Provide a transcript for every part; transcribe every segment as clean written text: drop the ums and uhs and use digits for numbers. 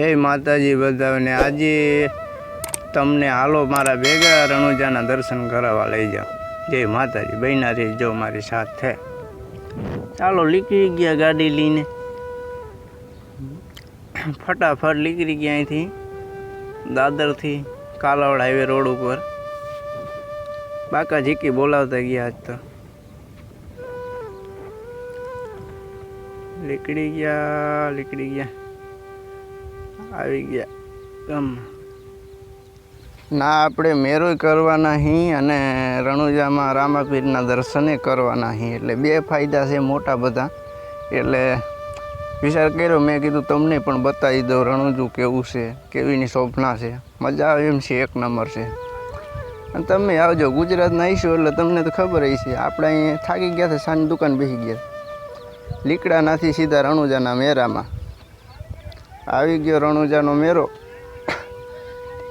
જય માતાજી બધાને। આજે તમને હાલો મારા ભેગા રણુજાના દર્શન કરાવવા લઈ જાઓ। જય માતાજી, બહેના રહી જો મારી સાથે। ચાલો નીકળી ગયા ગાડી લઈને, ફટાફટ નીકળી ગયા અહીંથી દાદરથી કાલાવડ હાઈવે રોડ ઉપર। બાકા જીકી બોલાવતા ગયા આજ તો નીકળી ગયા આવી ગયા ગમ ના। આપણે મેરોય કરવાના હી અને રણુજામાં રામાપીરના દર્શને કરવાના હી, એટલે બે ફાયદા છે મોટા બધા। એટલે વિચાર કર્યો, મેં કીધું તમને પણ બતાવી દઉં રણુજું કેવું છે, કેવીની શોભના છે, મજા આવે એમ છે, એક નંબર છે। અને તમે આવજો, ગુજરાતના આવીશું એટલે તમને તો ખબર જ છે। આપણે અહીંયા થાકી ગયા હતા, સાંજની દુકાન બેસી ગયા, લીકડા નાથી સીધા રણુજાના મેરામાં આવી ગયો। રણુજાનો મેરો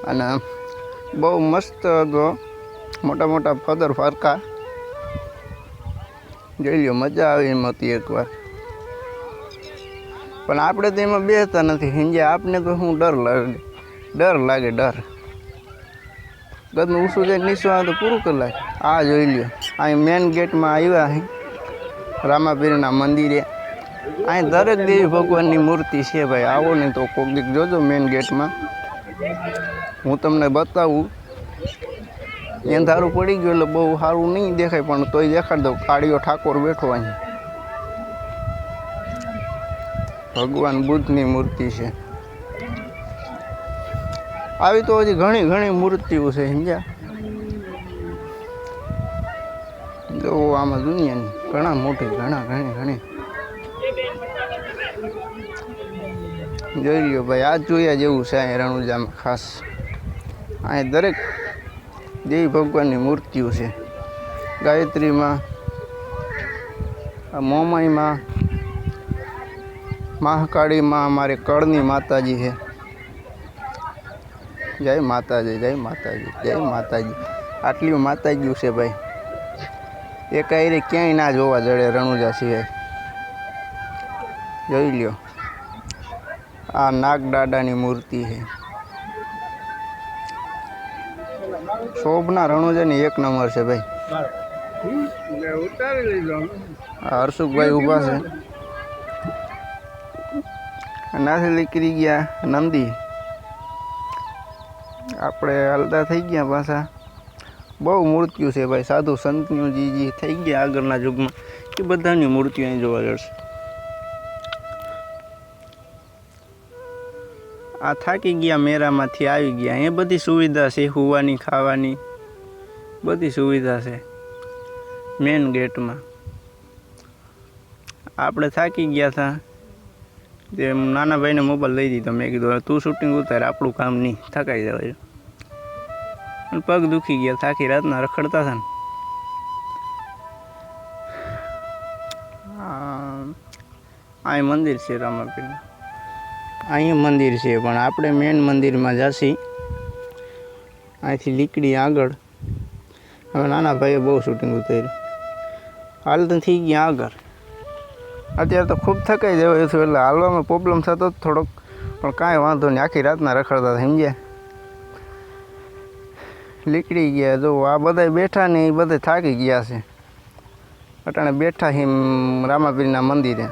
અને બહુ મસ્ત હતો, મોટા મોટા ફદર ફરકા જોઈ લ્યો, મજા આવે એમ હતી એકવાર। પણ આપણે તો એમાં બેસતા નથી સમજ્યા, આપને તો શું ડર લાગે ગદનું ઊંચું જાય નીચું આવે તો પૂરું કલાક। આ જોઈ લ્યો, અહીં મેન ગેટમાં આવ્યા અહીં રામાપીરના મંદિરે। અહીં દરેક દેવી ભગવાનની મૂર્તિ છે ભાઈ। આવો ને તો કોક દીક જોજો મેન ગેટમાં, હું તમને બતાવું। અંધારું પડી ગયું એટલે બહુ સારું નહીં દેખાય, પણ તોય દેખાડી દઉં। કાળીઓ ઠાકોર બેઠો અહીં, ભગવાન બુદ્ધની મૂર્તિ છે। આવી તો હજી ઘણી મૂર્તિઓ છે સમજ્યા। જો આમાં દુનિયાની ઘણા મોટી ઘણી જોઈ લ્યો ભાઈ। આ જોયા જેવું છે અહીં રણુજામાં ખાસ। અહીં દરેક દેવી ભગવાનની મૂર્તિઓ છે, ગાયત્રીમાં, મોમાઈમાં, મહાકાળીમાં, અમારે કળની માતાજી છે। જય માતાજી। આટલી માતાજીઓ છે ભાઈ, એક આયરે ક્યાંય ના જોવા જડે રણુજા સિવાય। જોઈ લ્યો, આ નાગદાદાની મૂર્તિ છે, શોભના રણુજાની એક નંબર છે ભાઈ। હર્ષુભાઈ ઊભા છે, નાથી નીકળી ગયા નંદી। આપણે હાલતા થઈ ગયા પાછા। બહુ મૂર્તિઓ છે ભાઈ, સાધુ સંતનીઓ જે થઈ ગયા આગળના યુગમાં એ બધાની મૂર્તિઓ અહીં જોવા જશે। આ થાકી ગયા મેરામાંથી આવી ગયા, એ બધી સુવિધા છે, સુવાની ખાવાની બધી સુવિધા છે મેન ગેટમાં। આપણે થાકી ગયા હતા, તે નાના ભાઈને મોબાઈલ લઈ દીધો। મેં કીધું તું શૂટિંગ ઉતાર, આપણું કામ નહીં, થકાઈ જવાય। અને પગ દુખી ગયા, થાકી રાતના રખડતા હતા ને। અહીં મંદિર છે રામાપીરનું, અહીં મંદિર છે, પણ આપણે મેન મંદિરમાં જશી। અહીંથી નીકળી આગળ। હવે નાના ભાઈએ બહુ શૂટિંગ ઉતાર્યું, હાલ તો થઈ ગયા આગળ। અત્યારે તો ખૂબ થકાઈ જવાય છું, એટલે હાલવામાં પ્રોબ્લેમ થતો જ થોડોક, પણ કાંઈ વાંધો નહીં, આખી રાતના રખડતા સમજ્યા। નીકળી ગયા, જો આ બધા બેઠા ને એ બધા થાકી ગયા છે, અટાણે બેઠા હિમ રામાપીરના મંદિરે।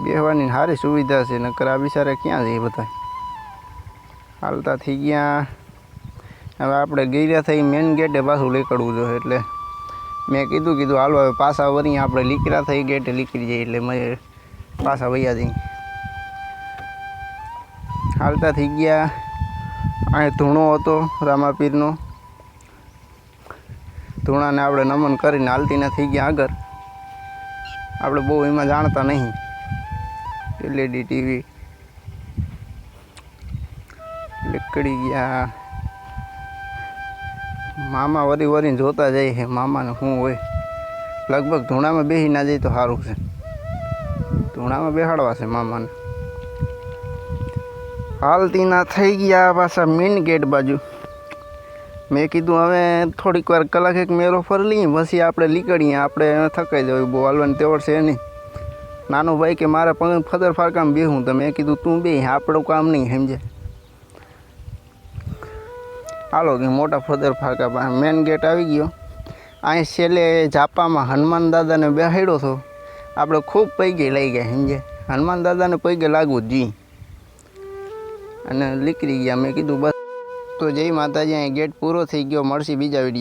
બેહવાની સારી સુવિધા છે, નકર આ બિચારા ક્યાં જઈએ બધા। હાલતા થઈ ગયા, હવે આપણે ગઈરા થઈ મેન ગેટે પાછું નીકળવું જોઈએ। એટલે મેં કીધું હાલો હવે પાછા વળી આપણે લીકરા થઈ ગેટે નીકળી જઈએ, એટલે મેં પાછા વૈયા જઈએ। હાલતા થઈ ગયા, અહીં ધૂણો હતો રામાપીરનો, ધૂણાને આપણે નમન કરીને હાલતીના થઈ ગયા આગળ। આપણે બહુ એમાં જાણતા નહીં, LED ટીવી નીકળી ગયા। મામા વરીને જોતા જાય છે, મામાને શું હોય। લગભગ ધૂણામાં બેસી ના જાય તો સારું છે, ધૂણામાં બેસાડવા છે મામાને। હાલતીના થઈ ગયા પાછા મેન ગેટ બાજુ। મેં કીધું હવે થોડીક વાર કલાક એક મેરો ફરી લઈએ, પછી આપણે નીકળીએ। આપણે થકાઈ જવાય, બહુ હાલવાની તેવડ છે નહીં, નાનો ભાઈ કે મારા પગ ફદર ફારકામાં બેહું તો મેં કીધું તું બે આપણું કામ નહીં સમજે. હાલો કે મોટા ફદર ફારકા પાસે મેન ગેટ આવી ગયો. અહીં છેલ્લે ઝાપામાં હનુમાન દાદાને બેહાડ્યો હતો. આપણે ખૂબ પૈગે લઈ ગયા સમજે. હનુમાન દાદાને પૈગે લાગવું જ જી અને નીકળી ગયા. મેં કીધું બસ. તો જય માતાજી, અહીં ગેટ પૂરો થઈ ગયો. મળશે બીજા વિડીયો.